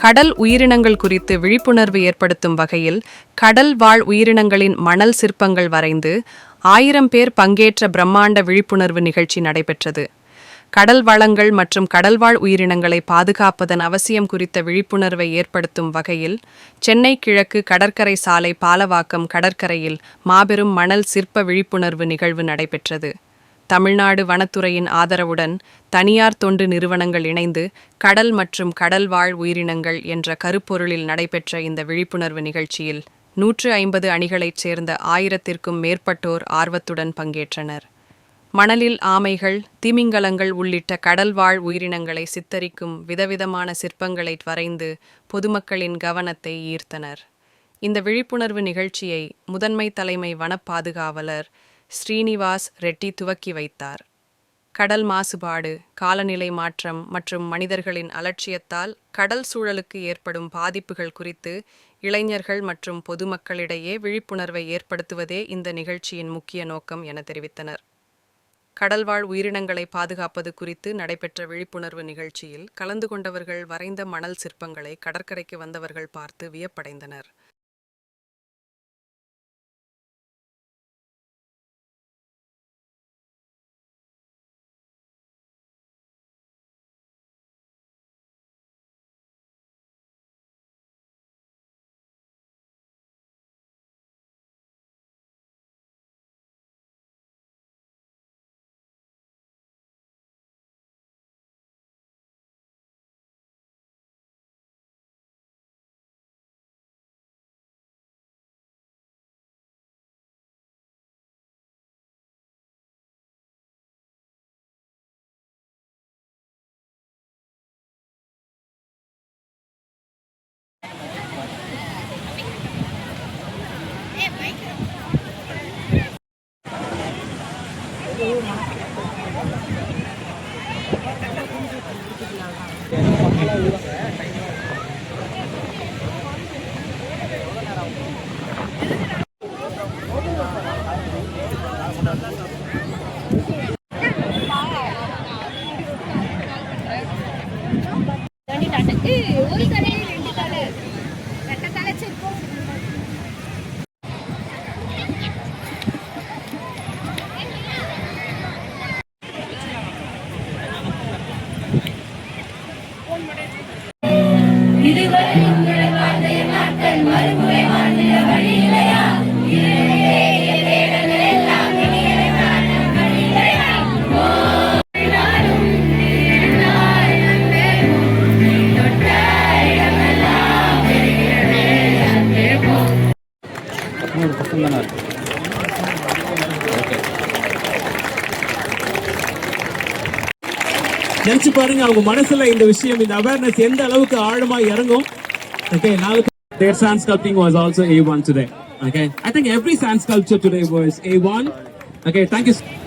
கடல் உயிரினங்கள் குறித்து விழிப்புணர்வு ஏற்படுத்தும் வகையில் கடல் வாழ் உயிரினங்களின் மணல் சிற்பங்கள் வரைந்து 1000 பேர் பங்கேற்ற பிரம்மாண்ட விழிப்புணர்வு நிகழ்ச்சி நடைபெற்றது. கடல் வளங்கள் மற்றும் கடல்வாழ் உயிரினங்களை பாதுகாப்பதன் அவசியம் குறித்த விழிப்புணர்வை ஏற்படுத்தும் வகையில் சென்னை கிழக்கு கடற்கரை சாலை பாலவாக்கம் கடற்கரையில் மாபெரும் மணல் சிற்ப விழிப்புணர்வு நிகழ்வு நடைபெற்றது. தமிழ்நாடு வனத்துறையின் ஆதரவுடன் தனியார் தொண்டு நிறுவனங்கள் இணைந்து கடல் மற்றும் கடல்வாழ் உயிரினங்கள் என்ற கருப்பொருளில் நடைபெற்ற இந்த விழிப்புணர்வு நிகழ்ச்சியில் 150 அணிகளைச் சேர்ந்த 1000த்திற்கும் மேற்பட்டோர் ஆர்வத்துடன் பங்கேற்றனர். மணலில் ஆமைகள், திமிங்கலங்கள் உள்ளிட்ட கடல்வாழ் உயிரினங்களை சித்தரிக்கும் விதவிதமான சிற்பங்களை வரைந்து பொதுமக்களின் கவனத்தை ஈர்த்தனர். இந்த விழிப்புணர்வு நிகழ்ச்சியை முதன்மை தலைமை வனப்பாதுகாவலர் ஸ்ரீனிவாஸ் ரெட்டி துவக்கி வைத்தார். கடல் மாசுபாடு, காலநிலை மாற்றம் மற்றும் மனிதர்களின் அலட்சியத்தால் கடல் சூழலுக்கு ஏற்படும் பாதிப்புகள் குறித்து இளைஞர்கள் மற்றும் பொதுமக்களிடையே விழிப்புணர்வை ஏற்படுத்துவதே இந்த நிகழ்ச்சியின் முக்கிய நோக்கம் என தெரிவித்தனர். கடல்வாழ் உயிரினங்களை பாதுகாப்பது குறித்து நடைபெற்ற விழிப்புணர்வு நிகழ்ச்சியில் கலந்து கொண்டவர்கள் வரைந்த மணல் சிற்பங்களை கடற்கரைக்கு வந்தவர்கள் பார்த்து வியப்படைந்தனர். நினைச்சு பாருங்க, அவங்க மனசுல இந்த விஷயம், இந்த அவேர்னஸ் எந்த அளவுக்கு ஆழமா இறங்கும். Okay, their sand sculpting was also A1 today. Okay, I think every sand sculpture today was A1. Okay, thank you.